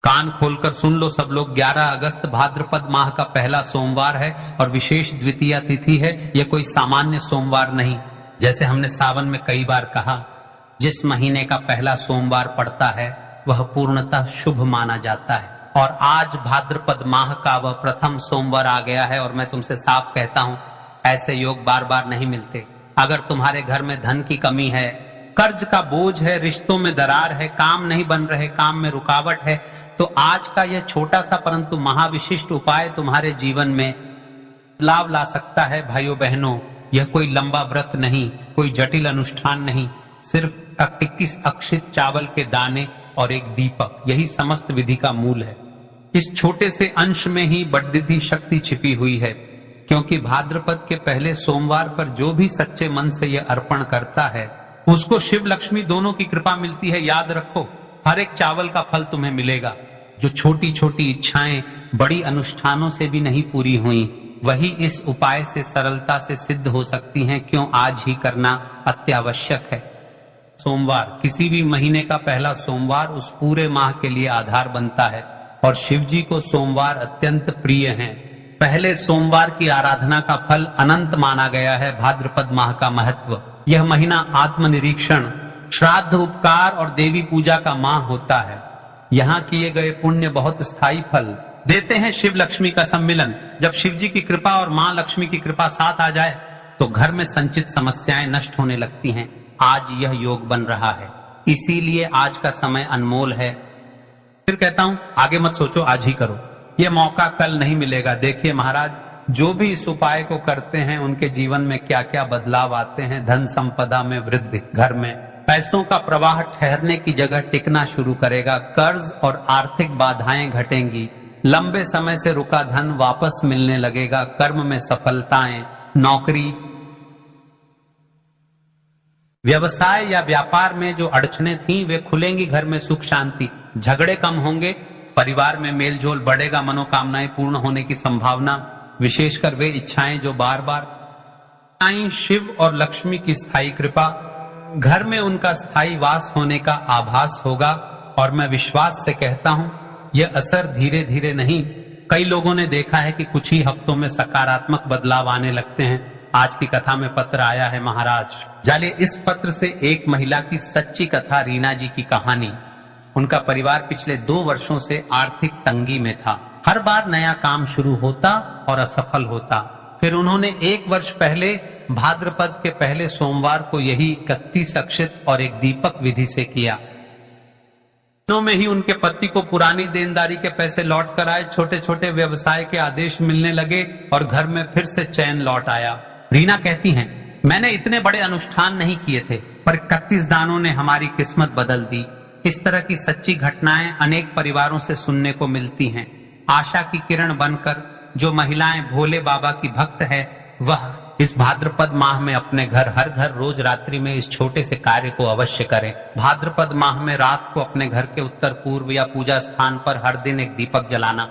कान खोलकर सुन लो सब लोग, 11 अगस्त भाद्रपद माह का पहला सोमवार है और विशेष द्वितीया तिथि है। यह कोई सामान्य सोमवार नहीं। जैसे हमने सावन में कई बार कहा, जिस महीने का पहला सोमवार पड़ता है वह पूर्णतः शुभ माना जाता है। और आज भाद्रपद माह का वह प्रथम सोमवार आ गया है। और मैं तुमसे साफ कहता हूं, ऐसे योग बार बार नहीं मिलते। अगर तुम्हारे घर में धन की कमी है, कर्ज का बोझ है, रिश्तों में दरार है, काम नहीं बन रहे, काम में रुकावट है, तो आज का यह छोटा सा परंतु महाविशिष्ट उपाय तुम्हारे जीवन में बदलाव ला सकता है। भाइयों बहनों, यह कोई लंबा व्रत नहीं, कोई जटिल अनुष्ठान नहीं, सिर्फ 21 अक्षित चावल के दाने और एक दीपक, यही समस्त विधि का मूल है। इस छोटे से अंश में ही बड़ी शक्ति छिपी हुई है, क्योंकि भाद्रपद के पहले सोमवार पर जो भी सच्चे मन से यह अर्पण करता है उसको शिव लक्ष्मी दोनों की कृपा मिलती है। याद रखो, हर एक चावल का फल तुम्हें मिलेगा। जो छोटी छोटी इच्छाएं बड़ी अनुष्ठानों से भी नहीं पूरी हुई, वही इस उपाय से सरलता से सिद्ध हो सकती हैं। क्यों आज ही करना अत्यावश्यक है। सोमवार, किसी भी महीने का पहला सोमवार उस पूरे माह के लिए आधार बनता है और शिव जी को सोमवार अत्यंत प्रिय हैं। पहले सोमवार की आराधना का फल अनंत माना गया है। भाद्रपद माह का महत्व, यह महीना आत्मनिरीक्षण, श्राद्ध, उपकार और देवी पूजा का माह होता है। यहाँ किए गए पुण्य बहुत स्थायी फल देते हैं। शिव लक्ष्मी का सम्मिलन, जब शिव जी की कृपा और माँ लक्ष्मी की कृपा साथ आ जाए तो घर में संचित समस्याएं नष्ट होने लगती हैं। आज यह योग बन रहा है, इसीलिए आज का समय अनमोल है। फिर कहता हूं, आगे मत सोचो, आज ही करो। यह मौका कल नहीं मिलेगा। देखिए महाराज, जो भी इस उपाय को करते हैं उनके जीवन में क्या क्या बदलाव आते हैं। धन संपदा में वृद्धि, घर में पैसों का प्रवाह ठहरने की जगह टिकना शुरू करेगा, कर्ज और आर्थिक बाधाएं घटेंगी, लंबे समय से रुका धन वापस मिलने लगेगा, कर्म में सफलताएं, नौकरी, व्यवसाय या व्यापार में जो अड़चने थीं वे खुलेंगी, घर में सुख शांति, झगड़े कम होंगे, परिवार में मेलजोल बढ़ेगा, मनोकामनाएं पूर्ण होने की संभावना, विशेषकर वे इच्छाएं जो बार बार, शिव और लक्ष्मी की स्थायी कृपा, घर में उनका स्थायी वास होने का आभास होगा। और मैं विश्वास से कहता हूं, यह असर धीरे धीरे नहीं, कई लोगों ने देखा है कि कुछ ही हफ्तों में सकारात्मक बदलाव आने लगते हैं। आज की कथा में पत्र आया है महाराज जालिए। इस पत्र से एक महिला की सच्ची कथा, रीना जी की कहानी। उनका परिवार पिछले 2 वर्षों से आर्थिक तंगी में था। हर बार नया काम शुरू होता और असफल होता। फिर उन्होंने 1 वर्ष पहले भाद्रपद के पहले सोमवार को यही 31 अक्षित और एक दीपक विधि से किया। दिनों में ही उनके पति को पुरानी देनदारी के पैसे लौट कर आए, छोटे छोटे व्यवसाय के आदेश मिलने लगे और घर में फिर से चैन लौट आया। रीना कहती हैं, मैंने इतने बड़े अनुष्ठान नहीं किए थे, पर 31 दानों ने हमारी किस्मत बदल दी। इस तरह की सच्ची घटनाएं अनेक परिवारों से सुनने को मिलती हैं। आशा की किरण बनकर जो महिलाएं भोले बाबा की भक्त है, वह इस भाद्रपद माह में अपने घर, हर घर रोज रात्रि में इस छोटे से कार्य को अवश्य करें। भाद्रपद माह में रात को अपने घर के उत्तर पूर्व या पूजा स्थान पर हर दिन एक दीपक जलाना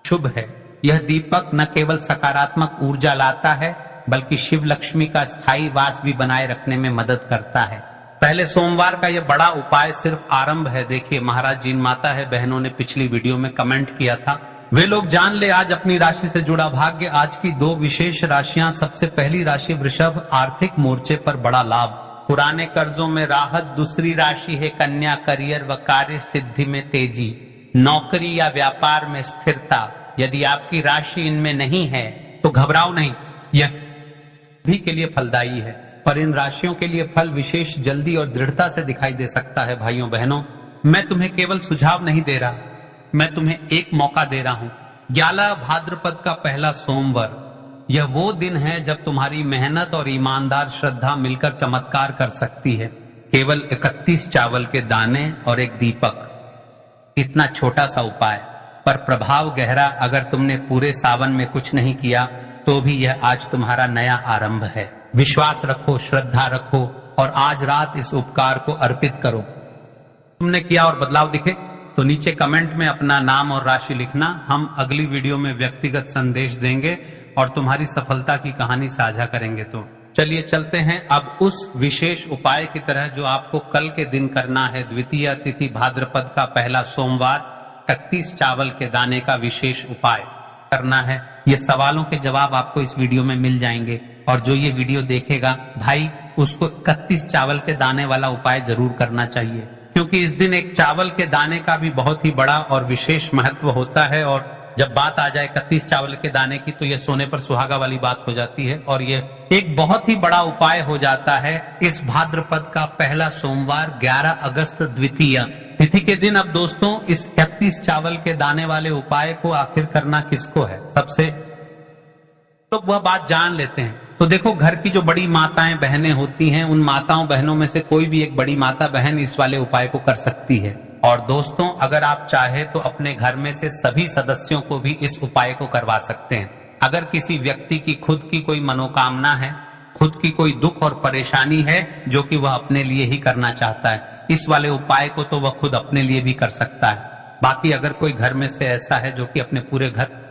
शुभ है। यह दीपक न केवल सकारात्मक ऊर्जा लाता है, बल्कि शिव लक्ष्मी का स्थायी वास भी बनाए रखने में मदद करता है। पहले सोमवार का यह बड़ा उपाय सिर्फ आरंभ है। देखिए महाराज, जिन माता है बहनों ने पिछली वीडियो में कमेंट किया था, वे लोग जान ले आज अपनी राशि से जुड़ा भाग्य। आज की 2 विशेष राशियां, सबसे पहली राशि वृषभ, आर्थिक मोर्चे पर बड़ा लाभ, पुराने कर्जों में राहत। दूसरी राशि है कन्या, करियर व कार्य सिद्धि में तेजी, नौकरी या व्यापार में स्थिरता। यदि आपकी राशि इनमें नहीं है तो घबराओ नहीं, यह भी के लिए फलदायी है, पर इन राशियों के लिए फल विशेष जल्दी और दृढ़ता से दिखाई दे सकता है। भाइयों बहनों, मैं तुम्हें केवल सुझाव नहीं दे रहा, मैं तुम्हें एक मौका दे रहा हूं। 11 भाद्रपद का पहला सोमवार, यह वो दिन है जब तुम्हारी मेहनत और ईमानदार श्रद्धा मिलकर चमत्कार कर सकती है। केवल 31 चावल के दाने और एक दीपक, इतना छोटा सा उपाय, पर प्रभाव गहरा। अगर तुमने पूरे सावन में कुछ नहीं किया तो भी यह आज तुम्हारा नया आरंभ है। विश्वास रखो, श्रद्धा रखो और आज रात इस उपकार को अर्पित करो। तुमने किया और बदलाव दिखे तो नीचे कमेंट में अपना नाम और राशि लिखना। हम अगली वीडियो में व्यक्तिगत संदेश देंगे और तुम्हारी सफलता की कहानी साझा करेंगे। तो चलिए चलते हैं अब उस विशेष उपाय की तरह जो आपको कल के दिन करना है। द्वितीया तिथि भाद्रपद का पहला सोमवार 31 चावल के दाने का विशेष उपाय करना है। ये सवालों के जवाब आपको इस वीडियो में मिल जाएंगे और जो ये वीडियो देखेगा भाई उसको 31 चावल के दाने वाला उपाय जरूर करना चाहिए, क्योंकि इस दिन एक चावल के दाने का भी बहुत ही बड़ा और विशेष महत्व होता है। और जब बात आ जाए 31 चावल के दाने की तो यह सोने पर सुहागा वाली बात हो जाती है और ये एक बहुत ही बड़ा उपाय हो जाता है इस भाद्रपद का पहला सोमवार 11 अगस्त द्वितीय तिथि के दिन। अब दोस्तों इस 31 चावल के दाने वाले उपाय को आखिर करना किसको है, सबसे तो वह बात जान लेते हैं। तो देखो, घर की जो बड़ी माताएं बहनें होती हैं, उन माताओं बहनों में से कोई भी एक बड़ी माता बहन इस वाले उपाय को कर सकती है। और दोस्तों अगर आप चाहे तो अपने घर में से सभी सदस्यों को भी इस उपाय को करवा सकते हैं। अगर किसी व्यक्ति की खुद की कोई मनोकामना है, खुद की कोई दुख और परेशानी है जो कि वह अपने लिए ही करना चाहता है, इस वाले उपाय को तो वह खुद अपने लिए भी कर सकता है। बाकी अगर कोई घर में से ऐसा है जो कि अपने पूरे घर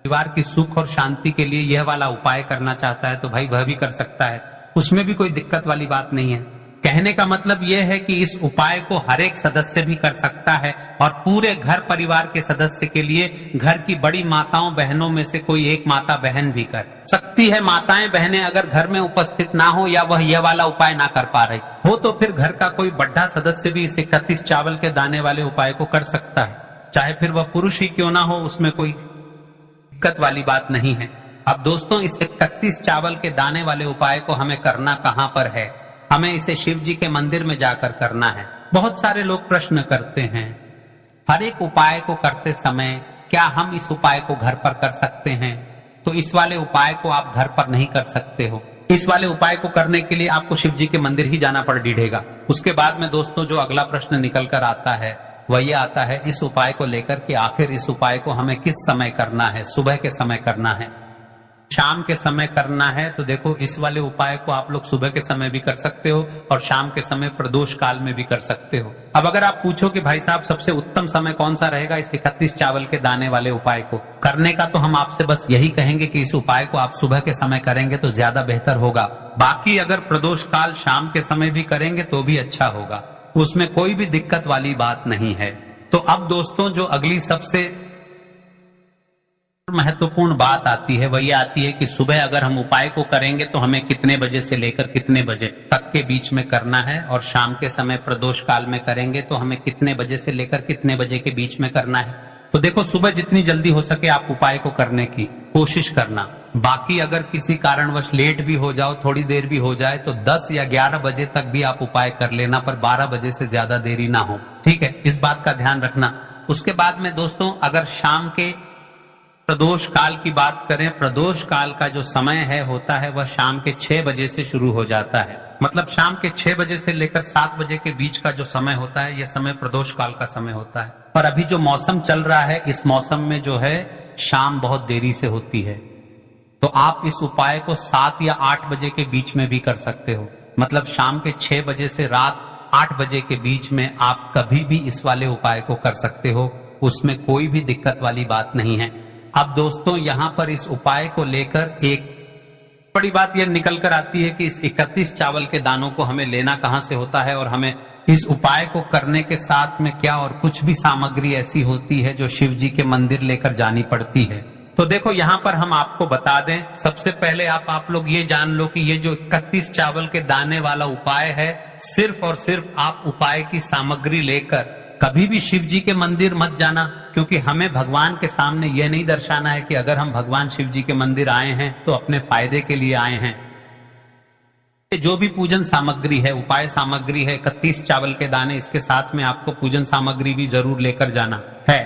परिवार की सुख और शांति के लिए यह वाला उपाय करना चाहता है तो भाई वह भी कर सकता है, उसमें भी कोई दिक्कत वाली बात नहीं है। कहने का मतलब यह है कि इस उपाय को हर एक सदस्य भी कर सकता है और पूरे घर परिवार के सदस्य के लिए घर की बड़ी माताओं बहनों में से कोई एक माता बहन भी कर सकती है। माताएं बहनें अगर घर में उपस्थित ना हो या वह यह वाला उपाय ना कर पा रही हो तो फिर घर का कोई बड़ा सदस्य भी इस 31 चावल के दाने वाले उपाय को कर सकता है, चाहे फिर वह पुरुष ही क्यों ना हो, उसमें कोई दिक्कत वाली बात नहीं है। अब दोस्तों इस 31 चावल के दाने वाले उपाय को हमें करना कहां पर है, हमें इसे शिव जी के मंदिर में जाकर करना है। बहुत सारे लोग प्रश्न करते हैं हर एक उपाय को करते समय क्या हम इस उपाय को घर पर कर सकते हैं, तो इस वाले उपाय को आप घर पर नहीं कर सकते हो। इस वाले उपाय को करने के लिए आपको शिव जी के मंदिर ही जाना पड़ेगा। उसके बाद में दोस्तों जो अगला प्रश्न निकल कर आता है वह ये आता है इस उपाय को लेकर कि आखिर इस उपाय को हमें किस समय करना है, सुबह के समय करना है, शाम के समय करना है। तो देखो इस वाले उपाय को आप लोग सुबह के समय भी कर सकते हो और शाम के समय प्रदोष काल में भी कर सकते हो। अब अगर आप पूछो कि भाई साहब सबसे उत्तम समय कौन सा रहेगा इस 31 चावल के दाने वाले उपाय को करने का, तो हम आपसे बस यही कहेंगे कि इस उपाय को आप सुबह के समय करेंगे तो ज्यादा बेहतर होगा। बाकी अगर प्रदोष काल शाम के समय भी करेंगे तो भी अच्छा होगा, उसमें कोई भी दिक्कत वाली बात नहीं है। तो अब दोस्तों जो अगली सबसे महत्वपूर्ण बात आती है वह ये आती है कि सुबह अगर हम उपाय को करेंगे तो हमें कितने बजे से लेकर कितने बजे तक के बीच में करना है, और शाम के समय प्रदोष काल में करेंगे तो हमें कितने बजे से लेकर कितने बजे के बीच में करना है। तो देखो सुबह जितनी जल्दी हो सके आप उपाय को करने की कोशिश करना। बाकी अगर किसी कारणवश लेट भी हो जाओ, थोड़ी देर भी हो जाए तो 10 या 11 बजे तक भी आप उपाय कर लेना, पर 12 बजे से ज्यादा देरी ना हो, ठीक है, इस बात का ध्यान रखना। उसके बाद में दोस्तों अगर शाम के प्रदोष काल की बात करें, प्रदोष काल का जो समय है होता है वह शाम के 6 बजे से शुरू हो जाता है। मतलब शाम के 6 बजे से लेकर 7 बजे के बीच का जो समय होता है यह समय प्रदोष काल का समय होता है। और अभी जो मौसम चल रहा है इस मौसम में जो है शाम बहुत देरी से होती है, तो आप इस उपाय को 7 या 8 बजे के बीच में भी कर सकते हो। मतलब शाम के 6 बजे से रात 8 बजे के बीच में आप कभी भी इस वाले उपाय को कर सकते हो, उसमें कोई भी दिक्कत वाली बात नहीं है। अब दोस्तों यहाँ पर इस उपाय को लेकर एक बड़ी बात यह निकल कर आती है कि इस 31 चावल के दानों को हमें लेना कहां से होता है और हमें इस उपाय को करने के साथ में क्या और कुछ भी सामग्री ऐसी होती है जो शिव जी के मंदिर लेकर जानी पड़ती है। तो देखो यहाँ पर हम आपको बता दें, सबसे पहले आप लोग ये जान लो कि ये जो 31 चावल के दाने वाला उपाय है, सिर्फ और सिर्फ आप उपाय की सामग्री लेकर कभी भी शिव जी के मंदिर मत जाना, क्योंकि हमें भगवान के सामने यह नहीं दर्शाना है कि अगर हम भगवान शिव जी के मंदिर आए हैं तो अपने फायदे के लिए आए हैं। जो भी पूजन सामग्री है, उपाय सामग्री है, 31 चावल के दाने, इसके साथ में आपको पूजन सामग्री भी जरूर लेकर जाना है।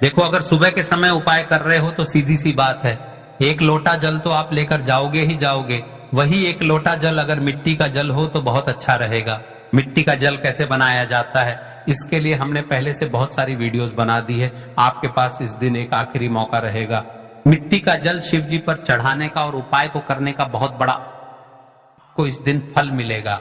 देखो अगर सुबह के समय उपाय कर रहे हो तो सीधी सी बात है, 1 लोटा जल तो आप लेकर जाओगे ही जाओगे। वही 1 लोटा जल अगर मिट्टी का जल हो तो बहुत अच्छा रहेगा। मिट्टी का जल कैसे बनाया जाता है इसके लिए हमने पहले से बहुत सारी वीडियोस बना दी है, आपके पास इस दिन एक आखिरी मौका रहेगा। मिट्टी का जल शिव जी पर चढ़ाने का और उपाय को करने का बहुत बड़ा को इस दिन फल मिलेगा।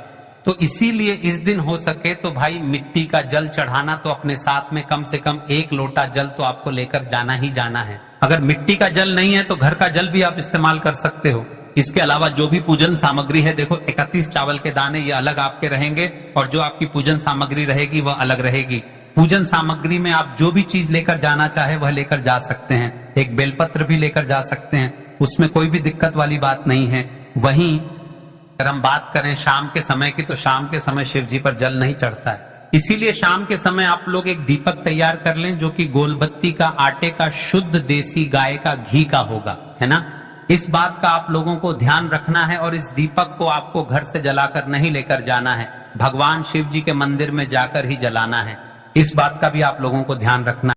तो इसीलिए इस दिन हो सके तो भाई मिट्टी का जल चढ़ाना तो अपने साथ में कम से कम 1 लोटा जल तो आपको लेकर जाना ही जाना है। अगर मिट्टी का जल नहीं है तो घर का जल भी आप इस्तेमाल कर सकते हो। इसके अलावा जो भी पूजन सामग्री है, देखो 31 चावल के दाने ये अलग आपके रहेंगे और जो आपकी पूजन सामग्री रहेगी वह अलग रहेगी। पूजन सामग्री में आप जो भी चीज लेकर जाना चाहे वह लेकर जा सकते हैं। एक बेलपत्र भी लेकर जा सकते हैं, उसमें कोई भी दिक्कत वाली बात नहीं है। वहीं अगर हम बात करें शाम के समय की, तो शाम के समय शिव जी पर जल नहीं चढ़ता है, इसीलिए शाम के समय आप लोग एक दीपक तैयार कर लें जो कि गोलबत्ती का, आटे का, शुद्ध देसी गाय का घी का होगा, है ना। इस बात का आप लोगों को ध्यान रखना है और इस दीपक को आपको घर से जलाकर नहीं लेकर जाना है, भगवान शिव जी के मंदिर में जाकर ही जलाना है। इस बात का भी आप लोगों को ध्यान रखना है।